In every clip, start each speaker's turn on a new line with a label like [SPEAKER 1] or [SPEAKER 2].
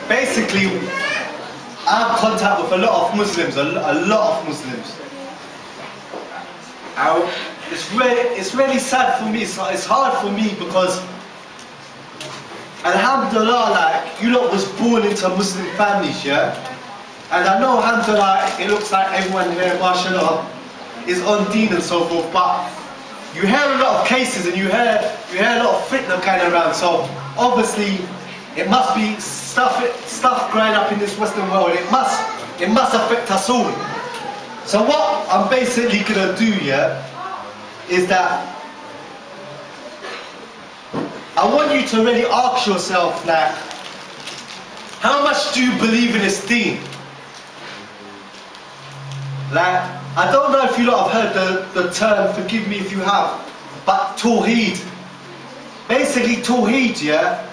[SPEAKER 1] Basically, I have contact with a lot of Muslims, a lot of Muslims. It's really sad for me, it's hard for me because alhamdulillah, like, you lot was born into Muslim families, yeah? And I know, alhamdulillah, it looks like everyone here, mashallah, is on Deen and so forth, but you hear a lot of cases and you hear a lot of fitna kind of around, so obviously it must be stuff growing up in this Western world. It must affect us all. So what I'm basically gonna do, yeah, is that I want you to really ask yourself, like, how much do you believe in this Deen? Like, I don't know if you lot have heard the term, forgive me if you have, but Tawheed. Basically, Tawheed, yeah,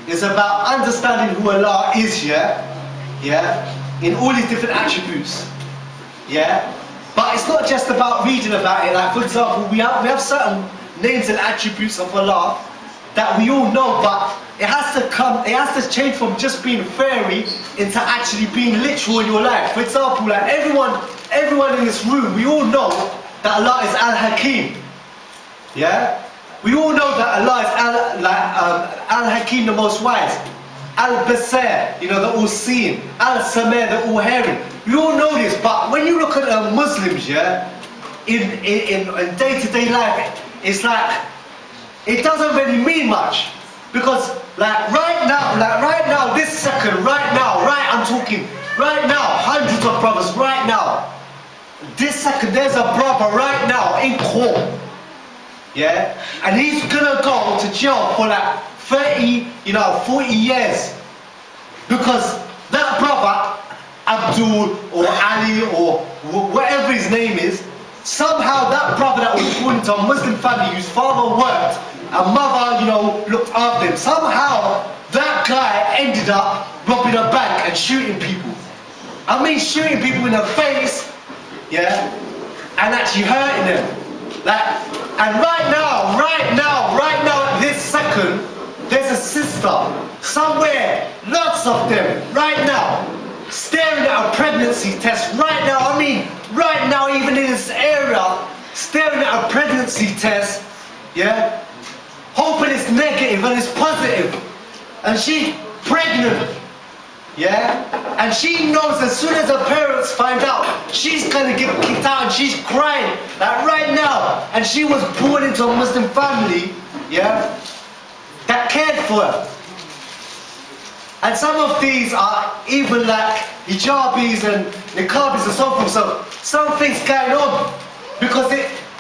[SPEAKER 1] is about understanding who Allah is, yeah, in all His different attributes, yeah. But it's not just about reading about it. Like, for example, we have certain names and attributes of Allah that we all know, but it has to change from just being fairy into actually being literal in your life. For example, like everyone in this room, we all know that Allah is Al-Hakim, yeah? We all know that Allah is Al-Hakim, the most wise. Al-Basir, you know, the all-seeing. Al-Samir, the all-hearing. We all know this, but when you look at Muslims, yeah, in day-to-day life, it's like, it doesn't really mean much. Because, like, right now, this second, I'm talking, right now, hundreds of brothers, right now, this second, there's a brother right now in court, yeah, and he's gonna go to jail for like 40 years, because that brother, Abdul or Ali or whatever his name is, somehow that brother that was born into a Muslim family whose father worked and mother, you know, looked after him, somehow that guy ended up robbing a bank and shooting people. I mean, shooting people in the face, yeah, and actually hurting them. Like, and right now, this second, there's a sister somewhere, lots of them, right now, staring at a pregnancy test, right now, I mean, right now, even in this area, staring at a pregnancy test, yeah, hoping it's negative and it's positive, and she's pregnant, yeah, and she knows as soon as her parents find out, she's gonna get kicked out, and she's crying, like right now, and she was born into a Muslim family, yeah, that cared for her. And some of these are even like hijabis and niqabis and so forth, so something's going on. Because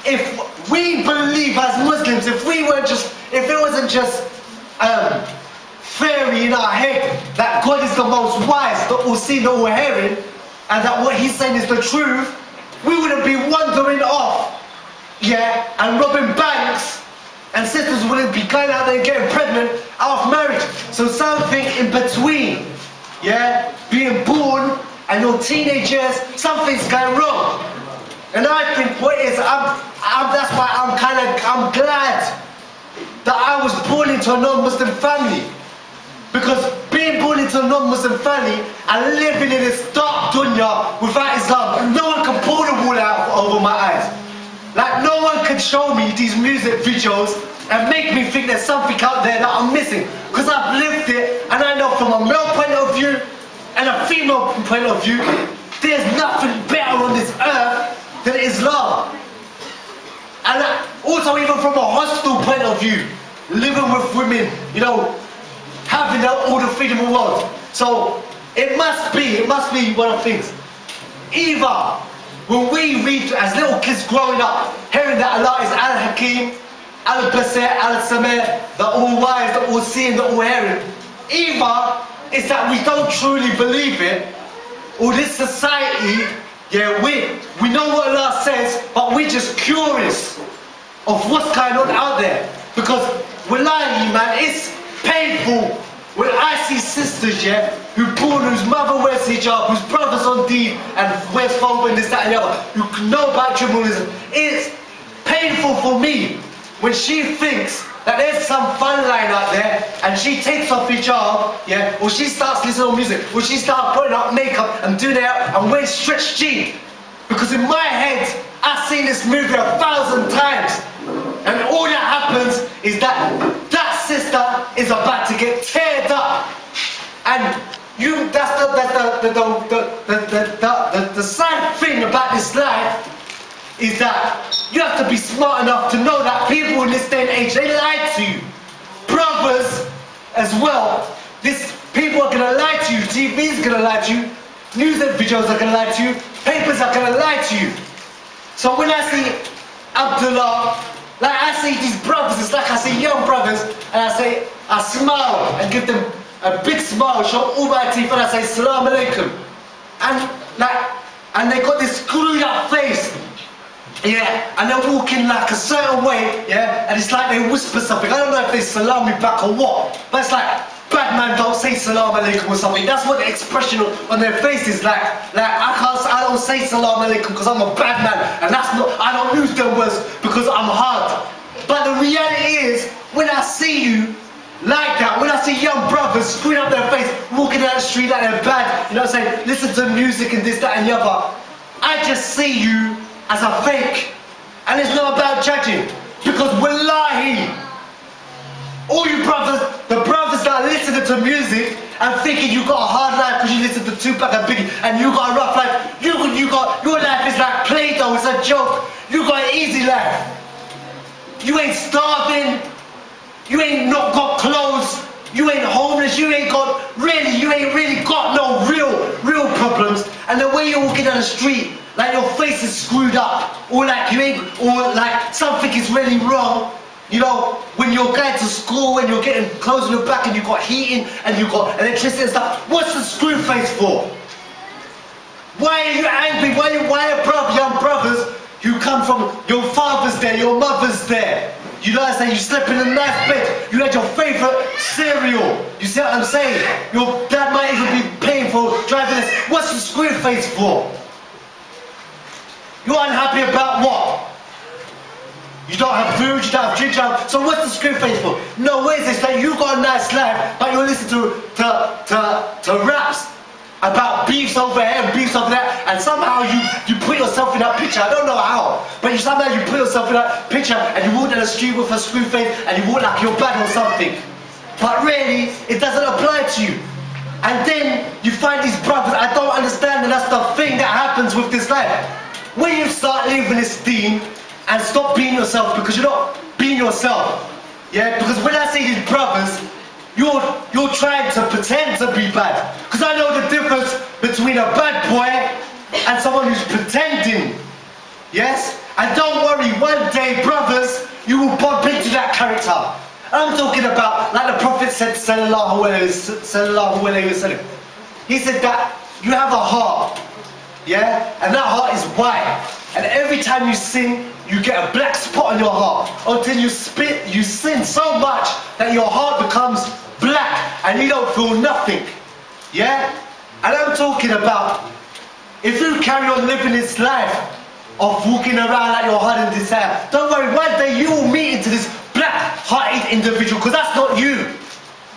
[SPEAKER 1] if we believe as Muslims, if it wasn't just fairy in our head that God is the most wise, the all-seeing, the all-hearing, and that what He's saying is the truth, we wouldn't be wandering off, yeah, and robbing banks, and sisters wouldn't be going out there and getting pregnant out of marriage. So something in between, yeah, being born and your teenagers, something's going wrong. And I think what it is, that's why I'm glad that I was born into a non-Muslim family. Because being born into a non-Muslim family and living in this dark dunya without Islam, no one can pull the wool out over my eyes. Like, no one can show me these music videos and make me think there's something out there that I'm missing. Because I've lived it, and I know from a male point of view and a female point of view, there's nothing better on this earth than Islam. And also even from a hostile point of view, living with women, you know, having all the freedom in the world. So it must be one of things. Either when we read as little kids growing up, hearing that Allah is Al-Hakim, Al-Basir, Al-Samir, the all-wise, the all-seeing, the all-hearing, either it's that we don't truly believe it, or this society, yeah, we know what Allah says, but we're just curious of what's going on out there. Because wallahi, man, it's painful when I see sisters, yeah, whose mother wears hijab, whose brother's on Deen and wears phobia and this, that and the other, who know about tribalism. It's painful for me when she thinks that there's some fun line out there and she takes off hijab, yeah, or she starts listening to music, or she starts putting up makeup and doing that and wearing stretched jeans. Because in my head, I've seen this movie 1,000 times. And all that happens is that that sister is about to get teared up. And that's the sad thing about this life, is that you have to be smart enough to know that people in this day and age, they lie to you. Brothers as well. People are gonna lie to you. TV's gonna lie to you. Music videos are gonna lie to you. Papers are gonna lie to you. So when I see Abdullah, like I see these brothers, it's like I see young brothers, and I smile and give them a big smile, show all my teeth, and I say Assalamu alaikum. And they got this screwed up face. Yeah, and they're walking like a certain way, yeah, and it's like they whisper something. I don't know if they salam me back or what, but it's like, bad man don't say salam alaikum or something. That's what the expression on their face is like. I don't say salam alaikum because I'm a bad man, and I don't use them words because I'm hard. But the reality is, when I see you like that, when I see young brothers screwing up their face, walking down the street like they're bad, you know what I'm saying, listen to music and this, that and the other, I just see you as a fake. And it's not about judging, because wallahi, all you brothers, the brothers that are listening to music and thinking you got a hard life because you listen to Tupac and Biggie, and you got a rough life, your life is like Play-Doh, it's a joke. You got an easy life. You ain't starving, you ain't not got clothes, you ain't homeless, you ain't really got no real problems. And the way you're walking down the street, like your face is screwed up, or like something is really wrong. You know, when you're going to school and you're getting clothes on your back and you've got heating and you've got electricity and stuff, what's the screw face for? Why are you angry? Why are young brothers who come from your father's there, your mother's there? You know what I'm saying? You slept in a nice bed, you had your favourite cereal. You see what I'm saying? Your dad might even be paying for driving this. What's the screw face for? You're unhappy about what? You don't have food, you don't have drink, so what's the screw face for? No, where's this? Like, you got a nice life, but you listen to raps about beefs over here and beefs over there, and somehow you put yourself in that picture. I don't know how, but somehow you put yourself in that picture and you walk down the street with a screw face and you walk like you're bad or something. But really, it doesn't apply to you. And then you find these brothers, I don't understand, and that's the thing that happens with this life. When you start living this Deen and stop being yourself, because you're not being yourself, yeah? Because when I see these brothers, you're trying to pretend to be bad. Because I know the difference between a bad boy and someone who's pretending, yes? And don't worry, one day, brothers, you will bump into that character. I'm talking about, like the Prophet said, sallallahu alayhi wa sallam. He said that you have a heart, yeah? And that heart is white. And every time you sin, you get a black spot on your heart. Until you sin so much that your heart becomes black and you don't feel nothing. Yeah? And I'm talking about, if you carry on living this life of walking around like you're hard and desire, don't worry, one day you will meet into this black-hearted individual, because that's not you.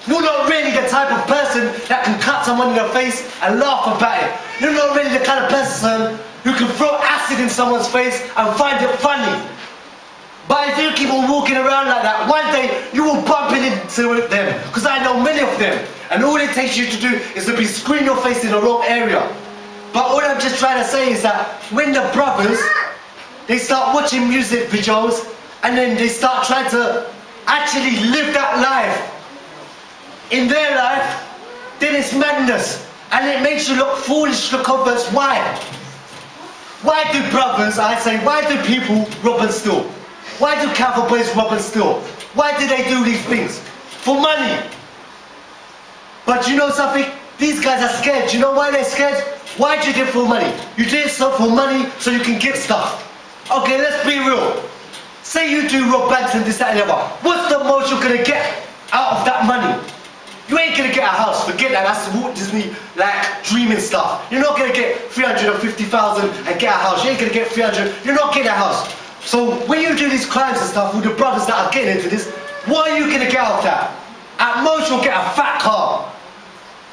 [SPEAKER 1] You're not really the type of person that can cut someone in the face and laugh about it. You're not really the kind of person who can throw acid in someone's face and find it funny. But if you keep on walking around like that, one day you will bump into them, because I know many of them, and all it takes you to do is to be screwing your face in the wrong area. But what I'm just trying to say is that when the brothers, they start watching music videos and then they start trying to actually live that life in their life, then it's madness, and it makes you look foolish to converts. Why? Why do brothers, I say, why do people rob and steal? Why do Catholic boys rob and steal? Why do they do these things? For money. But you know something? These guys are scared. You know why they're scared? Why do you do it for money? You do it for money so you can get stuff. Okay, let's be real. Say you do rob banks and this, that and the other. What's the most you're gonna get out of that money? You ain't gonna get a house, forget that, that's Walt Disney, like, dreaming stuff. You're not gonna get 350,000 and get a house. You ain't gonna get 300, you're not getting a house. So when you do these crimes and stuff with the brothers that are getting into this, what are you gonna get out of that? At most you'll get a fat car.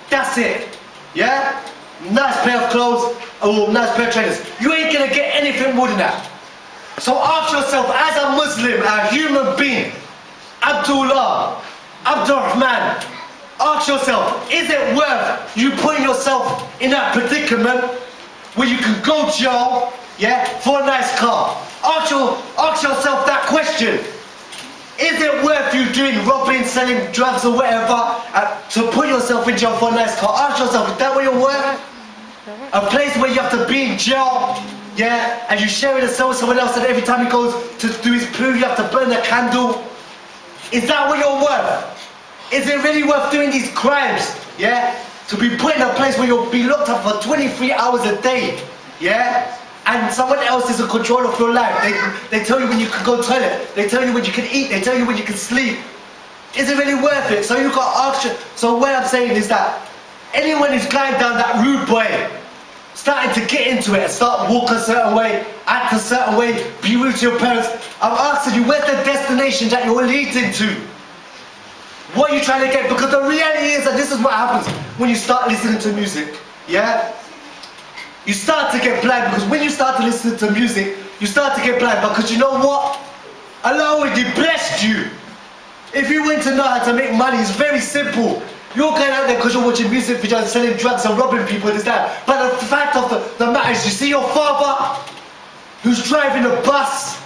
[SPEAKER 1] That's it. Yeah? Nice pair of clothes or nice pair of trainers. You ain't gonna get anything more than that. So ask yourself, as a Muslim, a human being, Abdullah, Abdurrahman, ask yourself, is it worth you putting yourself in that predicament where you can go to jail, yeah, for a nice car? Ask yourself that question. Is it worth you doing robbing, selling drugs or whatever to put yourself in jail for a nice car? Ask yourself, is that what you're worth? A place where you have to be in jail, yeah, and you share it a cell with someone else, and every time he goes to do his poo, you have to burn a candle. Is that what you're worth? Is it really worth doing these crimes, yeah? To be put in a place where you'll be locked up for 23 hours a day, yeah? And someone else is in control of your life. They tell you when you can go to the toilet. They tell you when you can eat. They tell you when you can sleep. Is it really worth it? So you got to ask. So what I'm saying is that anyone who's going down that rude way, starting to get into it and start walking a certain way, act a certain way, be rude to your parents, I'm asking you, where's the destination that you're leading to? What are you trying to get? Because the reality is that this is what happens when you start listening to music, yeah? You start to get blind, because when you start to listen to music, you start to get blind, because you know what? Allah already blessed you. If you want to know how to make money, it's very simple. You're going out there because you're watching music videos, selling drugs and robbing people and this, that. But the fact of the matter is, you see your father, who's driving a bus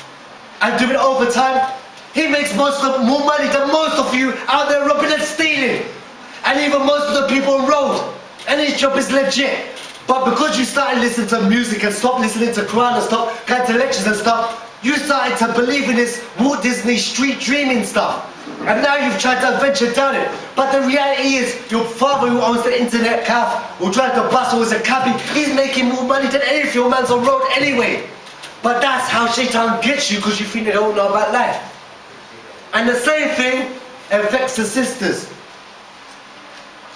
[SPEAKER 1] and doing overtime, he makes more money than most of you out there robbing and stealing. And even most of the people on road. And his job is legit. But because you started listening to music and stopped listening to Quran and stopped going to lectures and stuff, you started to believe in this Walt Disney street dreaming stuff. And now you've tried to venture down it. But the reality is, your father who owns the internet cafe, who drives the bus or is a cabbie, he's making more money than any of your man's on road anyway. But that's how Shaitan gets you, because you think they don't know about life. And the same thing affects the sisters.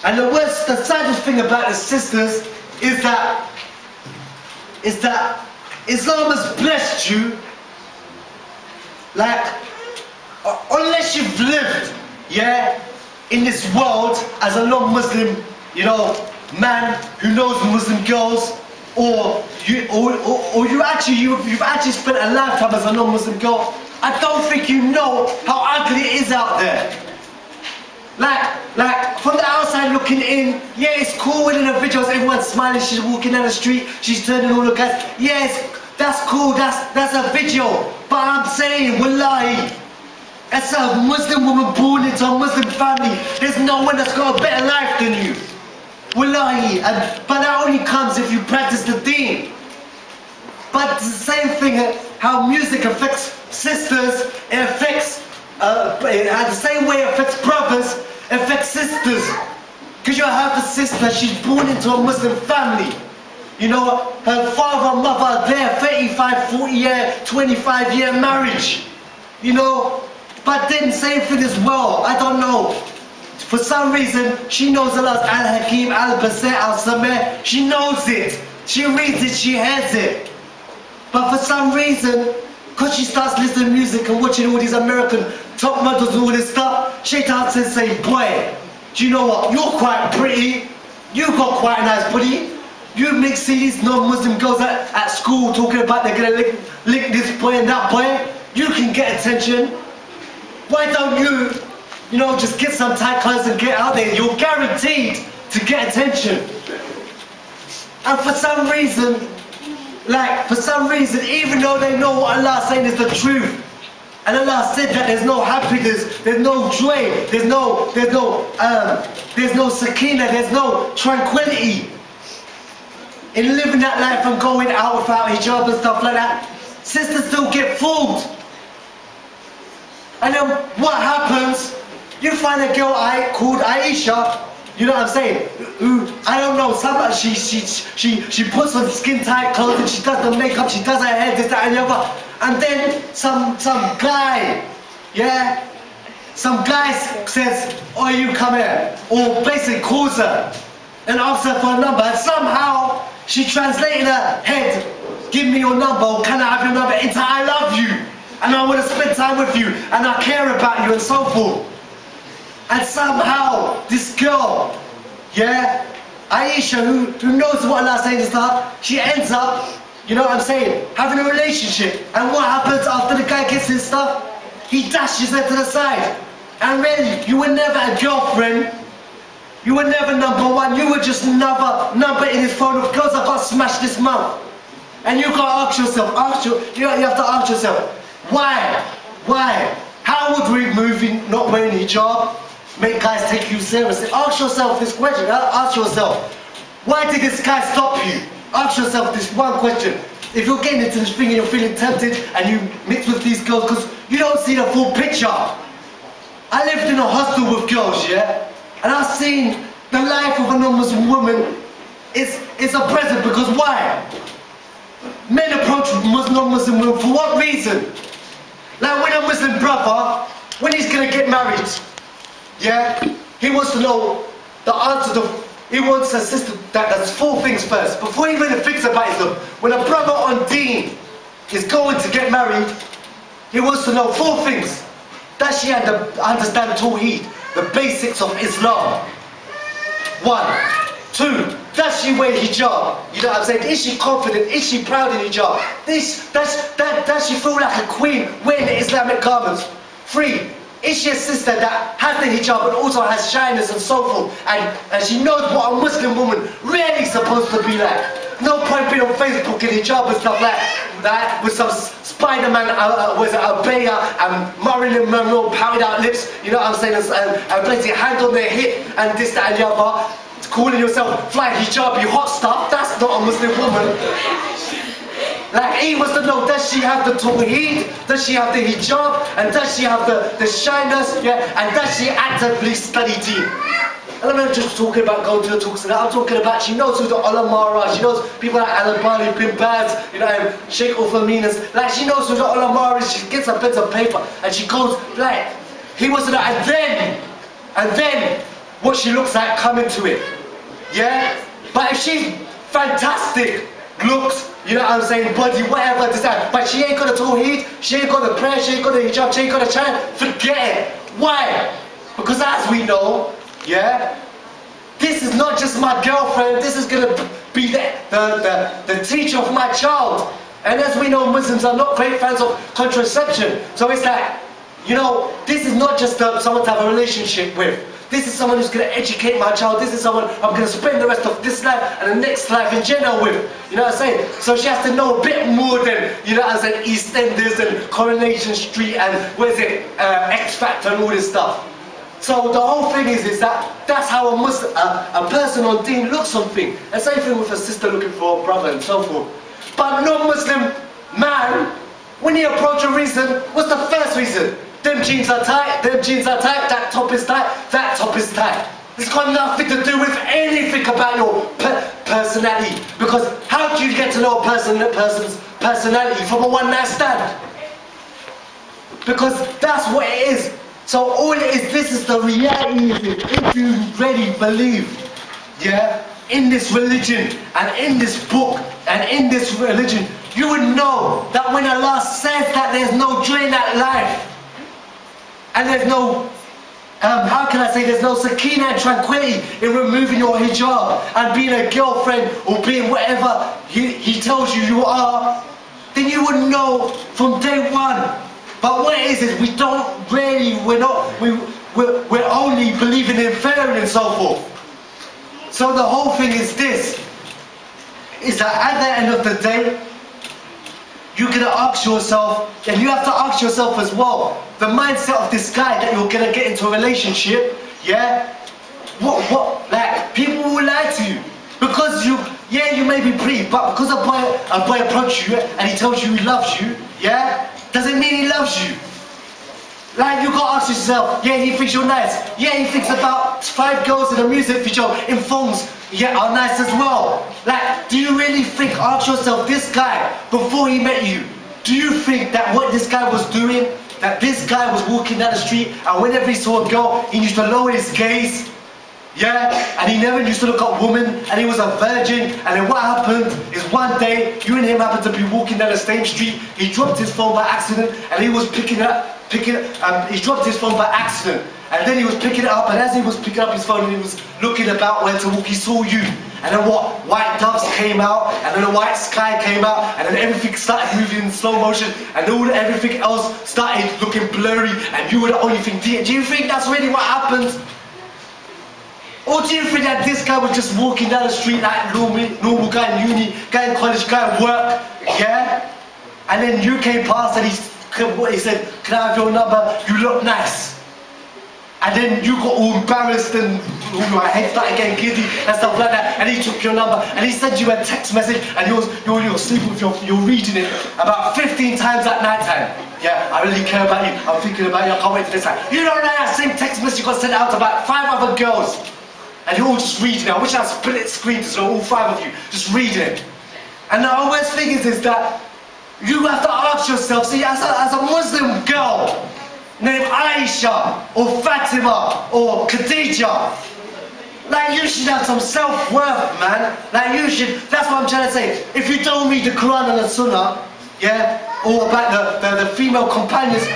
[SPEAKER 1] And the saddest thing about the sisters is that Islam has blessed you, like, unless you've lived, yeah, in this world as a non-Muslim, you know, man who knows Muslim girls, or you've actually spent a lifetime as a non-Muslim girl, I don't think you know how ugly it is out there. Like from the outside looking in, yeah, it's cool in the videos, everyone's smiling, she's walking down the street, she's turning all the guys. Yes, that's cool, that's a video. But I'm saying, wallahi, as a Muslim woman born into a Muslim family, there's no one that's got a better life than you. Wallahi, but that only comes if you practice the Deen. But it's the same thing, how music affects sisters, it affects, the same way it affects brothers, it affects sisters. Because you have a sister, she's born into a Muslim family. You know, her father and mother are there, 35, 40 year, 25 year marriage. You know, but then same thing as well, I don't know. For some reason, she knows Allah's Al-Hakim, Al-Basir, Al-Sameh. She knows it. She reads it, she hears it. But for some reason, because she starts listening to music and watching all these American top models and all this stuff, Shaitan says, say, boy, do you know what? You're quite pretty. You got quite a nice body. You make see these non-Muslim girls at school talking about they're going to lick this boy and that boy. You can get attention. Why don't you know, just get some tight clothes and get out there? You're guaranteed to get attention. And for some reason, even though they know what Allah's saying is the truth, and Allah said that there's no happiness, there's no joy, there's no sakina, there's no tranquility in living that life and going out without hijab and stuff like that, sisters still get fooled. And then what happens? You find a girl called Aisha, you know what I'm saying? Who, I don't know, she puts on skin tight clothes and she does the makeup, she does her hair, this, that and the other. And then some guy, yeah? Some guy says, oh, you come here. Or basically calls her and asks her for a number. And somehow she translated her head, give me your number, or can I have your number, into I love you.
[SPEAKER 2] and I want to spend time with you, and I care about you, and so forth. And somehow, this girl, yeah, Aisha, who knows what Allah's saying and stuff, she ends up, you know what I'm saying, having a relationship. And what happens after the guy gets his stuff? He dashes her to the side. And really, you were never a girlfriend. You were never number one. You were just another number in his phone of girls that got smashed this month. And you gotta ask yourself, you have to ask yourself, why? Why? How would we move in not wearing hijab make guys take you seriously? Ask yourself this question. Ask yourself, why did this guy stop you? Ask yourself this one question. If you're getting into this thing and you're feeling tempted and you mix with these girls because you don't see the full picture. I lived in a hostel with girls, yeah? And I've seen the life of a non-Muslim woman is a present, because why? Men approach non-Muslim women for what reason? Like when a Muslim brother, when he's gonna get married, yeah, he wants to know the answer to, he wants a sister that does 4 things first. Before he even thinks about Islam, when a brother on Deen is going to get married, he wants to know 4 things. Does she understand Tawheed, the basics of Islam? 1. 2. Does she wear hijab? You know what I'm saying? Is she confident? Is she proud in hijab? Does she feel like a queen wearing the Islamic garments? 3. Is she a sister that has the hijab but also has shyness and so forth, and she knows what a Muslim woman really supposed to be like? No point being on Facebook in hijab and stuff like that with some Spider-Man, was it Abaya and Marilyn Monroe powdered out lips, you know what I'm saying, and placing a hand on their hip and this, that and the other, calling yourself fly hijab, you hot stuff. That's not a Muslim woman. Like, he wants to know, does she have the Tawheed? Does she have the hijab? And does she have the shyness? Yeah? And does she actively study Deen? And I'm not just talking about going to the talks and that. I'm talking about, she knows who the ulama are. She knows people like Al-Albani, Bin Baz, you know, Sheikh Uthaminas. Like, she knows who the ulama is. She gets a pen of paper and she goes, like, he wants to know, and then what she looks like coming to it. Yeah? But if she's fantastic, looks, you know what I'm saying, body, whatever, this, that, but she ain't got the Tawheed, she ain't got the prayer, she ain't got the hijab, she ain't got the chant, forget it. Why? Because as we know, yeah, this is not just my girlfriend, this is going to be the teacher of my child. And as we know, Muslims are not great fans of contraception. So it's like, you know, this is not just someone to have a relationship with. This is someone who's going to educate my child. This is someone I'm going to spend the rest of this life and the next life in general with. You know what I'm saying? So she has to know a bit more than, you know what I'm saying, EastEnders and Coronation Street and, where's it, X Factor and all this stuff. So the whole thing is that that's how a person on Deen looks on things. And same thing with a sister looking for a brother and so forth. But non-Muslim man, when he approaches a reason, what's the first reason? Them jeans are tight, them jeans are tight, that top is tight, that top is tight. It's got nothing to do with anything about your personality. Because how do you get to know a person's personality from a one-night stand? Because that's what it is. So all it is, this is the reality of it. If you really believe, yeah, in this religion and in this book and in this religion, you would know that when Allah says that there's no joy in that life, and there's no, how can I say, there's no sakina and tranquility in removing your hijab and being a girlfriend or being whatever he tells you you are, then you would know from day one. But what it is we don't really, we're only believing in fair and so forth. So the whole thing is this, is that at the end of the day, you're going to ask yourself, and you have to ask yourself as well, the mindset of this guy that you're going to get into a relationship, yeah? Like, people will lie to you. Because you may be pretty, but because a boy approaches you and he tells you he loves you, yeah? Doesn't mean he loves you. Like, you got to ask yourself, yeah, he thinks you're nice. Yeah, he thinks about 5 girls in a music video in phones, yeah, are nice as well. Like, do you really think, ask yourself, this guy, before he met you, do you think that what this guy was doing, that this guy was walking down the street and whenever he saw a girl, he used to lower his gaze? Yeah, and he never used to look at women, and he was a virgin. And then what happened is one day, you and him happened to be walking down the same street. He dropped his phone by accident, and he was he dropped his phone by accident. And then he was picking it up, and as he was picking up his phone, and he was looking about where to walk, he saw you. And then what? White doves came out, and then the white sky came out, and then everything started moving in slow motion, and everything else started looking blurry, and you were the only thing. Do you think that's really what happened? Or do you think that this guy was just walking down the street like normal guy in uni, guy in college, guy at work, yeah? And then you came past and he said, can I have your number? You look nice. And then you got all embarrassed and your head started getting giddy and stuff like that. And he took your number and he sent you a text message and you're sleeping with you're reading it about 15 times at night time. Yeah, I really care about you. I'm thinking about you. I can't wait for this time. You don't know that same text message got sent out to about 5 other girls. And you're all just reading it. I wish I had split screen so all 5 of you just reading it. And the worst thing is that you have to ask yourself, see, as a Muslim girl named Aisha or Fatima or Khadija, like you should have some self-worth, man. Like you should, that's what I'm trying to say. If you don't read the Quran and the Sunnah, yeah, or about the female companions,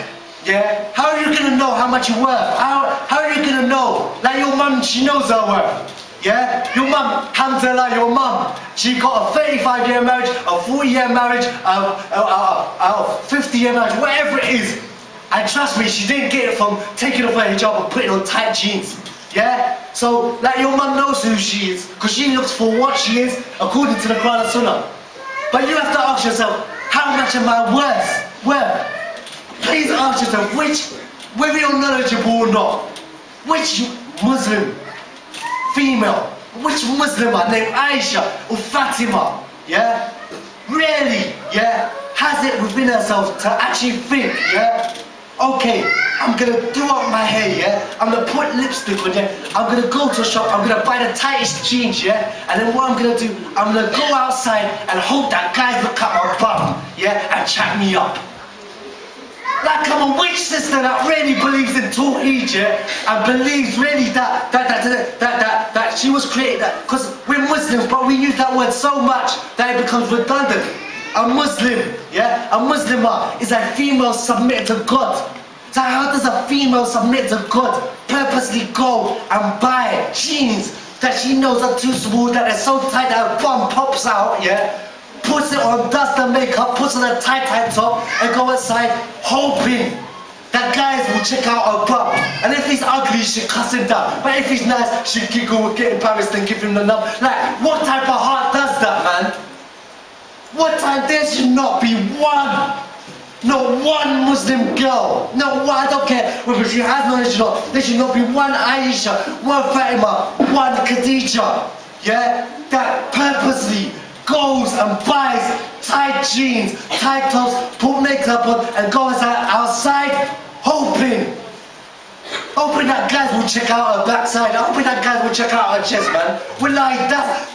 [SPEAKER 2] yeah, how are you gonna know how much you're worth? How are you gonna know? Like your mum, she knows her worth. Yeah? Your mum, alhamdulillah, your mum, she got a 35-year marriage, a 40-year marriage, a 50-year marriage, whatever it is. And trust me, she didn't get it from taking off her hijab and putting on tight jeans. Yeah? So, like your mum knows who she is, because she looks for what she is according to the Quran and Sunnah. But you have to ask yourself, how much am I worth? Please ask yourself, whether you're knowledgeable or not, which Muslim female, which Muslimah named Aisha or Fatima, yeah, really, yeah, has it within herself to actually think, yeah, okay, I'm gonna do up my hair, yeah, I'm gonna put lipstick on, yeah, I'm gonna go to a shop, I'm gonna buy the tightest jeans, yeah, and then what I'm gonna do, I'm gonna go outside and hope that guys look at my bum, yeah, and chat me up. Like I'm a witch sister that really believes in Tawheed, yeah, and believes really that she was created, because we're Muslims, but we use that word so much that it becomes redundant. A Muslim, yeah, a Muslimah is a female submitted to God. So how does a female submit to God purposely go and buy jeans that she knows are too small, that they're so tight that her bum pops out, yeah? Puts it on, does the makeup, puts on a tight top, and go outside hoping that guys will check out her bum. And if he's ugly, she cuss him down. But if he's nice, she giggle, get embarrassed and give him the number. Like, what type of heart does that, man? What time? There should not be not one Muslim girl, no one, I don't care whether she has knowledge or not, there should not be one Aisha, one Fatima, one Khadija, yeah, that purposely goes and buys tight jeans, tight tops, put makeup on and goes outside hoping that guys will check out her backside, hoping that guys will check out her chest, man. We're like, that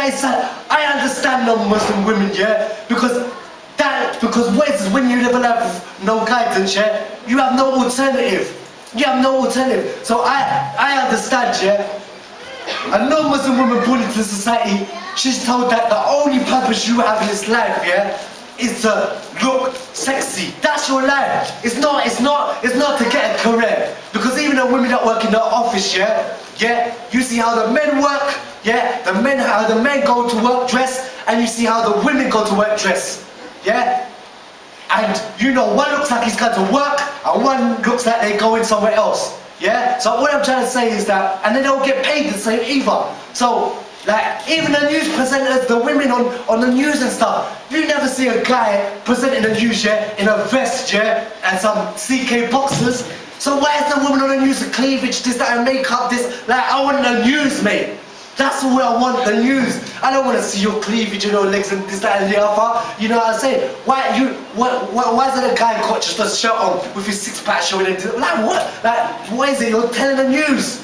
[SPEAKER 2] is I understand non-Muslim women, yeah, because what is when you live a life with no guidance, yeah, you have no alternative. You have no alternative. So I understand, yeah. A non-Muslim woman born into society, she's told that the only purpose you have in this life, yeah, is to look sexy. That's your life. It's not to get a career. Because even the women that work in the office, yeah, you see how the men work, yeah, how the men go to work dressed, and you see how the women go to work dressed, yeah. And you know, one looks like he's going to work, and one looks like they're going somewhere else. Yeah? So what I'm trying to say is that, and they don't get paid the same either. So, like, even the news presenters, the women on the news and stuff, you never see a guy presenting the news, yeah, in a vest, yeah, and some CK boxers. So why is the woman on the news with cleavage, this, that, and makeup, this? Like, I want the news, mate. That's what I want, the news. I don't want to see your cleavage, you know, legs and this, that, and the other. You know what I'm saying? Why is it a guy got just a shirt on with his six-pack showing it? Like what? Like, what is it? You're telling the news.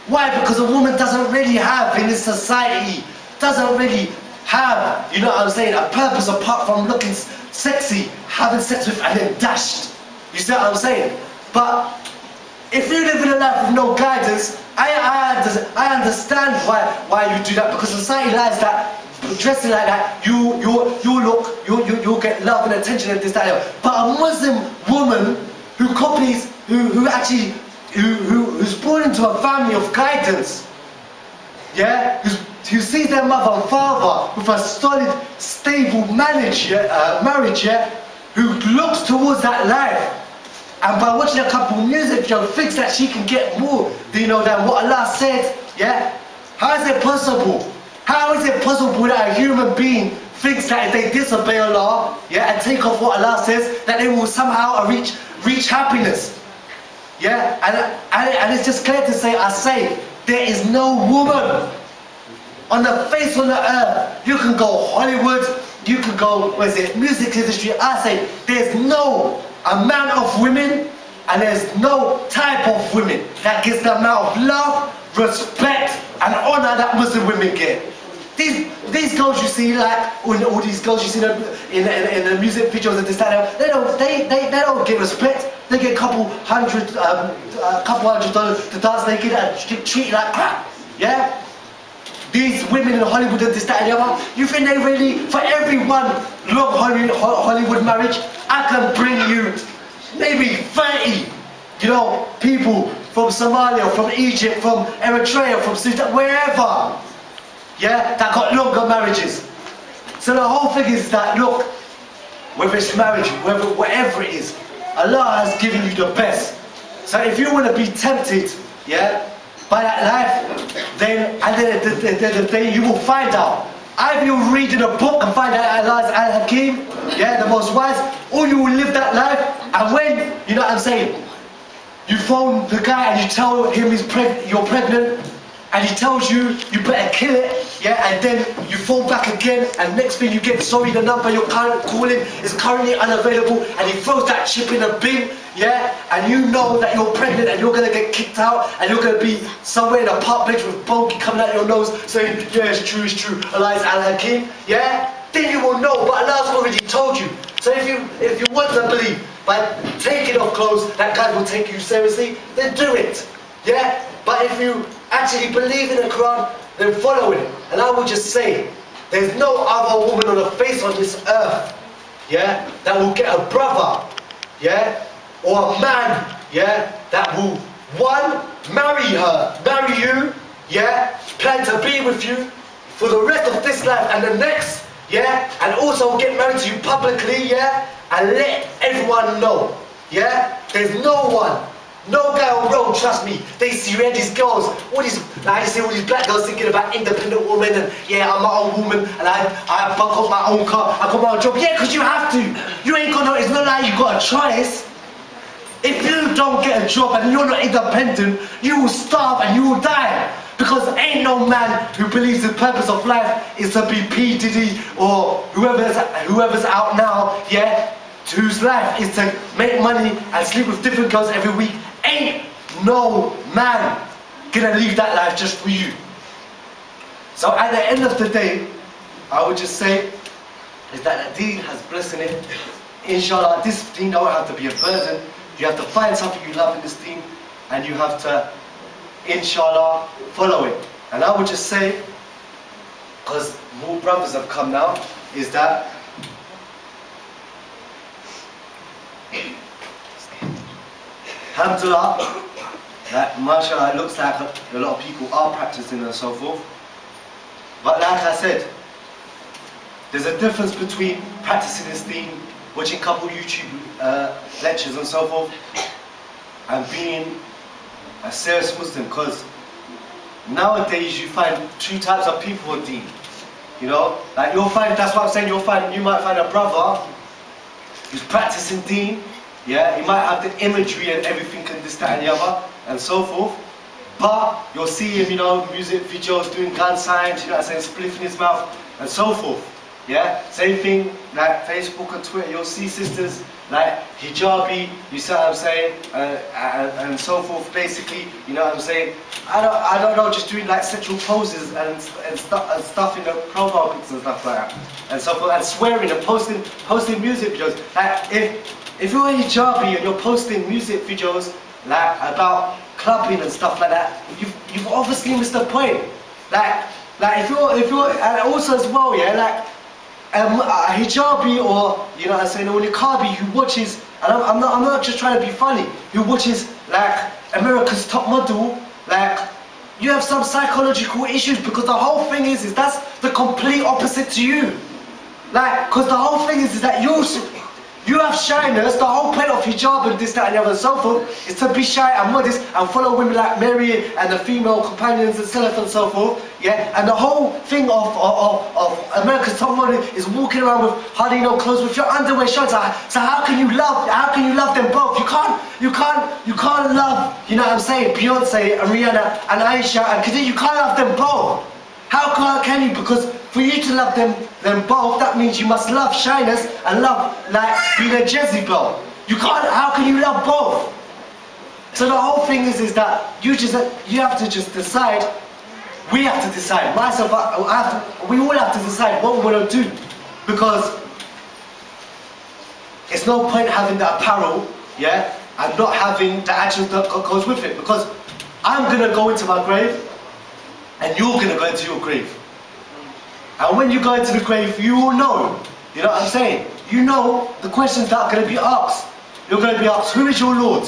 [SPEAKER 2] Why? Because a woman doesn't really have, in this society, doesn't really have, you know what I'm saying, a purpose apart from looking sexy, having sex with, and then dashed. You see what I'm saying? But if you live in living a life with no guidance, I understand why you do that, because society lies that dressing like that, you'll get love and attention and this, that, and that. But a Muslim woman who copies, who's born into a family of guidance, yeah, who sees their mother and father with a solid, stable marriage, yeah, who looks towards that life, and by watching a couple of music videos thinks that she can get more, than what Allah said, yeah? How is it possible? How is it possible that a human being thinks that if they disobey Allah, yeah, and take off what Allah says, that they will somehow reach happiness? Yeah, and it's just clear to say, there is no woman on the face of the earth. You can go Hollywood, you can go, music industry. I say, there's no amount of women, and there's no type of women that gets the amount of love, respect, and honor that Muslim women get. These girls you see, like all these girls you see in the music videos and this, that, they don't get respect. They get a couple hundred dollars to dance naked and treated like crap. Yeah. These women in Hollywood and this, that, and the other. You think they really, for every one long Hollywood marriage, I can bring you maybe 30, people from Somalia, from Egypt, from Eritrea, from Sudan, wherever. Yeah, that got longer marriages. So the whole thing is that, look, whether it's marriage, whatever it is, Allah has given you the best. So if you want to be tempted, yeah, by that life, then at the end of the day you will find out. Either you'll read in a book and find out Allah is Al-Hakim, yeah, the most wise, or you will live that life, and when, you know what I'm saying, you phone the guy and you tell him you're pregnant, and he tells you, you better kill it, yeah, and then you phone back again, and next thing you get, sorry, the number you're calling is currently unavailable, and he throws that chip in a bin, yeah, and you know that you're pregnant and you're going to get kicked out, and you're going to be somewhere in a park bench with bogey coming out your nose, saying, yeah, it's true, Allah is Al-Hakim, yeah, then you will know, but Allah's already told you. So if you want to believe, by taking off clothes, that God will take you seriously, then do it, yeah, but if you actually believe in the Quran, then follow it. And I will just say, there's no other woman on the face of this earth, yeah, that will get a brother, yeah, or a man, yeah, that will, one, marry you, yeah, plan to be with you for the rest of this life and the next, yeah, and also get married to you publicly, yeah, and let everyone know, yeah, there's no one. No guy on road, trust me, they see these girls, all these black girls thinking about independent women and yeah, I'm my own woman and I buck up my own car, I got my own job. Yeah, because you have to. You ain't got no, it's not like you got a choice. If you don't get a job and you're not independent, you will starve and you will die. Because ain't no man who believes the purpose of life is to be P. Diddy or whoever's out now, yeah, whose life is to make money and sleep with different girls every week. Ain't no man gonna leave that life just for you. So at the end of the day, I would just say is that the Deen has blessing it. Inshallah, this Deen don't have to be a burden. You have to find something you love in this Deen, and you have to, inshallah, follow it. And I would just say, because more brothers have come now, is that alhamdulillah, that mashallah, it looks like a lot of people are practicing and so forth. But like I said, there's a difference between practicing this Deen, watching a couple YouTube lectures and so forth, and being a serious Muslim. Because nowadays you find two types of people on Deen. You know, like you'll find, that's what I'm saying, you might find a brother who's practicing Deen. Yeah, he might have the imagery and everything and this, that and the other and so forth. But you'll see him, you know, music videos, doing gun signs, you know what I'm saying, spliffing his mouth and so forth. Yeah, same thing like Facebook and Twitter, you'll see sisters like hijabi, you see what I'm saying, and so forth, basically, you know what I'm saying. I don't know, just doing like sexual poses and stuff in the profile pics and stuff like that. And so forth, and swearing and posting music videos. Like if you're a hijabi and you're posting music videos like about clubbing and stuff like that, you've obviously missed the point. Like if you're, and also as well, yeah, like a hijabi or, you know what I'm saying, or niqabi who watches, and I'm not just trying to be funny, who watches like America's Top Model, like you have some psychological issues, because the whole thing is that's the complete opposite to you. Like, because the whole thing is that you have shyness. The whole point of hijab and this, that and the other and so forth is to be shy and modest and follow women like Mary and the female companions and so forth and so forth. Yeah, and the whole thing of America's Top Model is walking around with hardly no clothes with your underwear shorts. So how can you love them both? You can't love, you know what I'm saying, Beyonce and Rihanna and Aisha and Khadija. You can't love them both. How can you? Because for you to love them both, that means you must love shyness and love like being a Jezebel. You can't. How can you love both? So the whole thing is that you have to just decide. We have to decide. Myself, we all have to decide what we want to do, because it's no point having the apparel, yeah, and not having the actions that goes with it. Because I'm gonna go into my grave, and you're gonna go into your grave. And when you go into the grave, you will know, you know what I'm saying? You know the questions that are going to be asked. You're going to be asked, who is your Lord?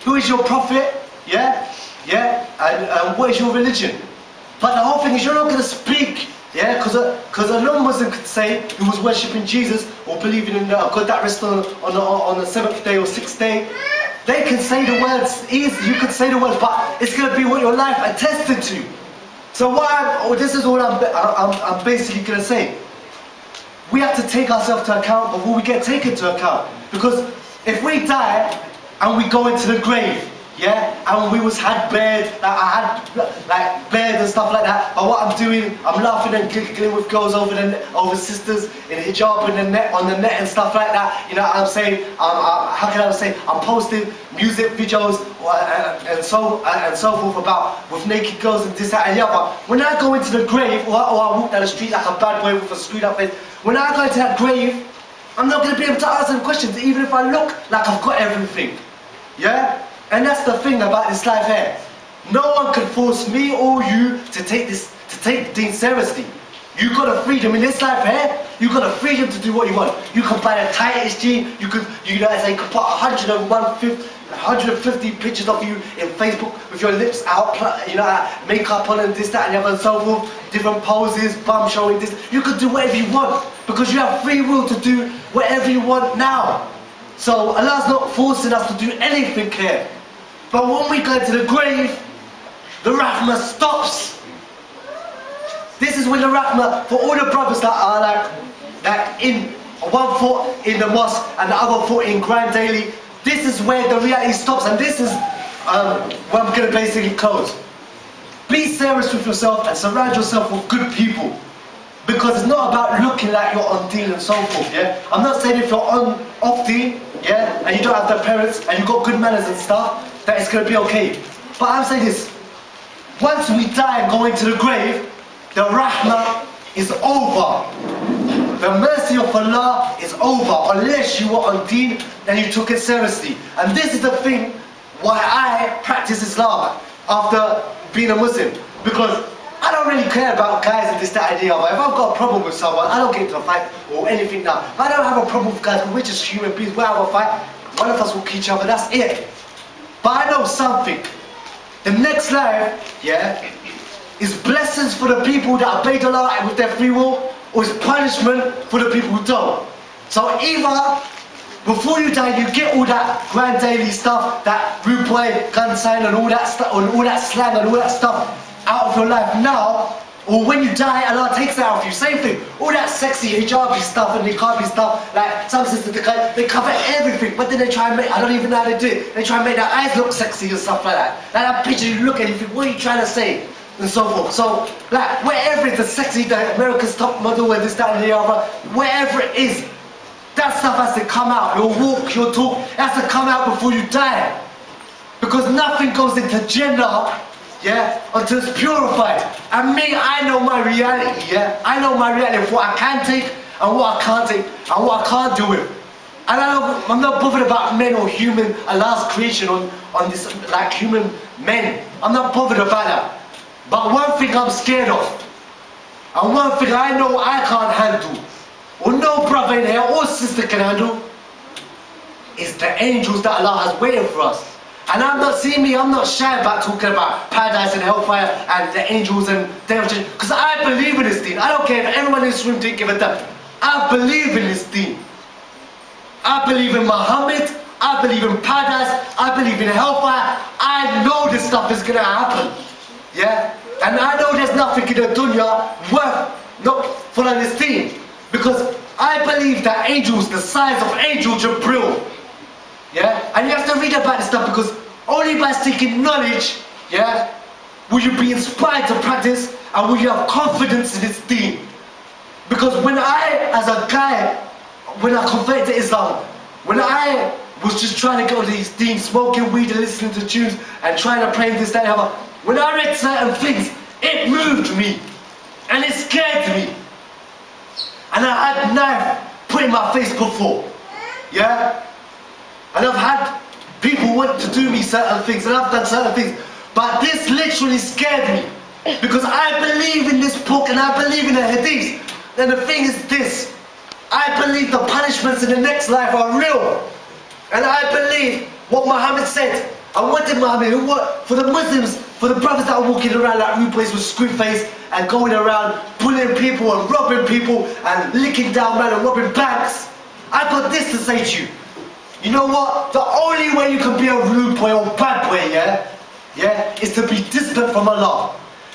[SPEAKER 2] Who is your prophet? Yeah? Yeah? And what is your religion? But the whole thing is, you're not going to speak, yeah? Because a non-Muslim could say, who was worshipping Jesus or believing in God that rested on the 7th day or 6th day, they can say the words easy. You could say the words, but it's going to be what your life attested to. So this is what I'm basically going to say. We have to take ourselves to account before we get taken to account. Because if we die and we go into the grave, yeah, and we had beard, like I had like beard and stuff like that, but what I'm doing, I'm laughing and giggling with girls over sisters in hijab and on the net and stuff like that. You know what I'm saying? How can I say? I'm posting music videos and so forth about with naked girls and this, that and the other. When I go into the grave, or I walk down the street like a bad boy with a screwed up face, when I go into that grave, I'm not going to be able to answer them questions, even if I look like I've got everything. Yeah? And that's the thing about this life here. No one can force me or you to take Deen seriously. You got the freedom in this life here. You got the freedom to do what you want. You can buy the tightest jean. You could, you know, you could put 150 pictures of you in Facebook with your lips out, you know, makeup on and this, that, and the other and so forth. Different poses, bum showing this. You could do whatever you want because you have free will to do whatever you want now. So Allah's not forcing us to do anything here. But when we go to the grave, the rahmah stops. This is when the rahmah, for all the brothers that are like in one foot in the mosque and the other foot in Grand Daily, this is where the reality stops, and this is where I'm going to basically close. Be serious with yourself and surround yourself with good people. Because it's not about looking like you're on Deen and so forth, yeah? I'm not saying if you're off Deen, yeah, and you don't have the parents and you've got good manners and stuff, that it's going to be okay. But I'm saying this, once we die and go into the grave, the rahmah is over. The mercy of Allah is over, unless you were on Deen and you took it seriously. And this is the thing why I practice Islam after being a Muslim. Because I don't really care about guys and this, that, and the other. If I've got a problem with someone, I don't get into a fight or anything now. If I don't have a problem with guys, we're just human beings, we'll have a fight. One of us will kill each other, that's it. But I know something. The next life, yeah, is blessings for the people that obeyed Allah with their free will, or is punishment for the people who don't. So either, before you die, you get all that Grand Daily stuff, that rude boy, gun sign and all that stuff, and all that slang and all that stuff out of your life now, or when you die, Allah takes that out of you. Same thing. All that sexy hijabi stuff and niqabi stuff, like some sisters, they cover everything, but then they try and make, I don't even know how they do it, they try and make their eyes look sexy and stuff like that. Like that picture you look at, you think, what are you trying to say? And so forth. So, like, wherever it's the sexy, the America's Top Model and this, that, and the other, wherever it is, that stuff has to come out. Your walk, your talk, it has to come out before you die. Because nothing goes into Jannah, yeah, until it's purified. And me, I know my reality, yeah? I know my reality of what I can take and what I can't take and what I can't do with. And I'm not bothered about men or human, Allah's creation on this, like human men. I'm not bothered about that. But one thing I'm scared of, and one thing I know I can't handle, or no brother in here or sister can handle, is the angels that Allah has waiting for us. And I'm not shy about talking about paradise and hellfire and the angels and devils, because I believe in this Deen. I don't care if everyone in this room didn't give a damn. I believe in this Deen. I believe in Muhammad, I believe in paradise, I believe in hellfire. I know this stuff is gonna happen. Yeah? And I know there's nothing in the dunya worth not following this Deen. Because I believe that angels, the size of Angel Jibril, yeah? And you have to read about this stuff, because only by seeking knowledge, yeah, will you be inspired to practice and will you have confidence in this Deen. Because when I, as a guy, when I converted to Islam, when I was just trying to go to these Deen, smoking weed and listening to tunes and trying to pray this, that, and the other, when I read certain things, it moved me and it scared me. And I had knife put in my face before, yeah? And I've had people want to do me certain things, and I've done certain things, but this literally scared me, because I believe in this book and I believe in the hadith. And the thing is this, I believe the punishments in the next life are real. And I believe what Muhammad said. And what did Muhammad, for the Muslims, for the brothers that are walking around like rude boys with screw face and going around bullying people and robbing people and licking down men and robbing banks, I got this to say to you. You know what? The only way you can be a rude boy or bad boy, yeah, is to be distant from Allah.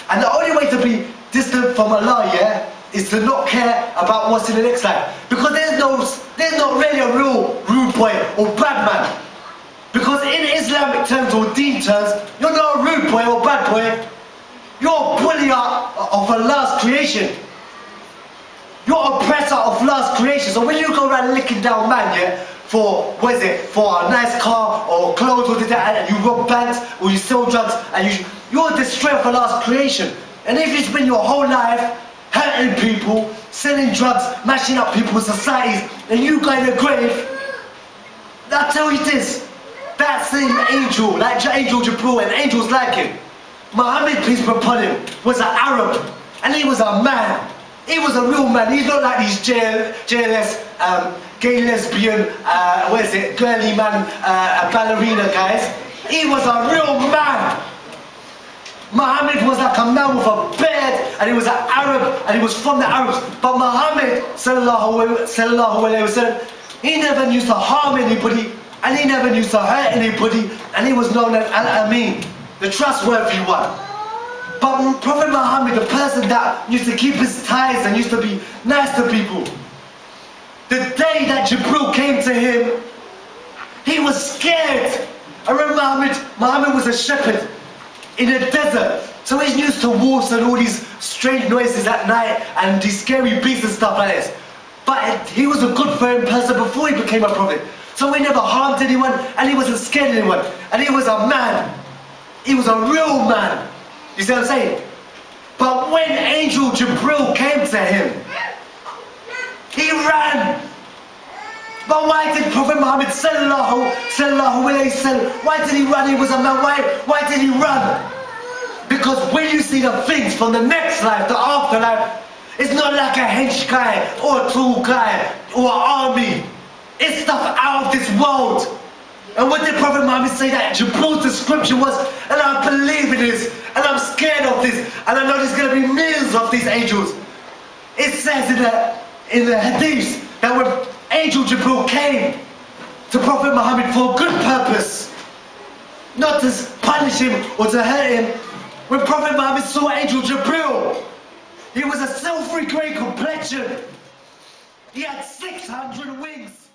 [SPEAKER 2] And the only way to be distant from Allah, yeah, is to not care about what's in the next life. Because there's not really a real rude boy or bad man. Because in Islamic terms or Deen terms, you're not a rude boy or bad boy. You're a bully of Allah's creation. You're oppressor of Allah's creation. So when you go around licking down man, yeah, for, what is it, for a nice car or clothes or that, and you rob banks or you sell drugs, and you're a destroyer of Allah's creation. And if you spend your whole life hurting people, selling drugs, mashing up people's societies, and you go in the grave, I'll tell you this, that same angel, like Angel Jibril and angels like him, Muhammad, peace be upon him, was an Arab, and he was a man. He was a real man. He's not like these JLS, gay lesbian, what is it, girly man, ballerina guys. He was a real man. Muhammad was like a man with a beard, and he was an Arab, and he was from the Arabs. But Muhammad, sallallahu alayhi wasallam, he never used to harm anybody, and he never used to hurt anybody, and he was known as Al-Amin, the trustworthy one. But Prophet Muhammad, the person that used to keep his ties and used to be nice to people, the day that Jibril came to him, he was scared. I remember Muhammad was a shepherd in a desert, so he's used to wolves and all these strange noises at night and these scary beasts and stuff like this. But he was a good firm person before he became a prophet. So he never harmed anyone, and he wasn't scared of anyone. And he was a man. He was a real man. You see what I'm saying? But when Angel Jibril came to him, he ran. But why did Prophet Muhammad sallallahu alayhi wasallam, why did he run? He was a man. Why did he run? Because when you see the things from the next life, the afterlife, it's not like a hench guy or a tall guy or an army. It's stuff out of this world. And what did Prophet Muhammad say that Jibril's description was? And I believe in this, and I'm scared of this, and I know there's going to be millions of these angels. It says in the hadith that when Angel Jibril came to Prophet Muhammad for a good purpose, not to punish him or to hurt him, when Prophet Muhammad saw Angel Jibril, he was a silvery grey complexion. He had 600 wings.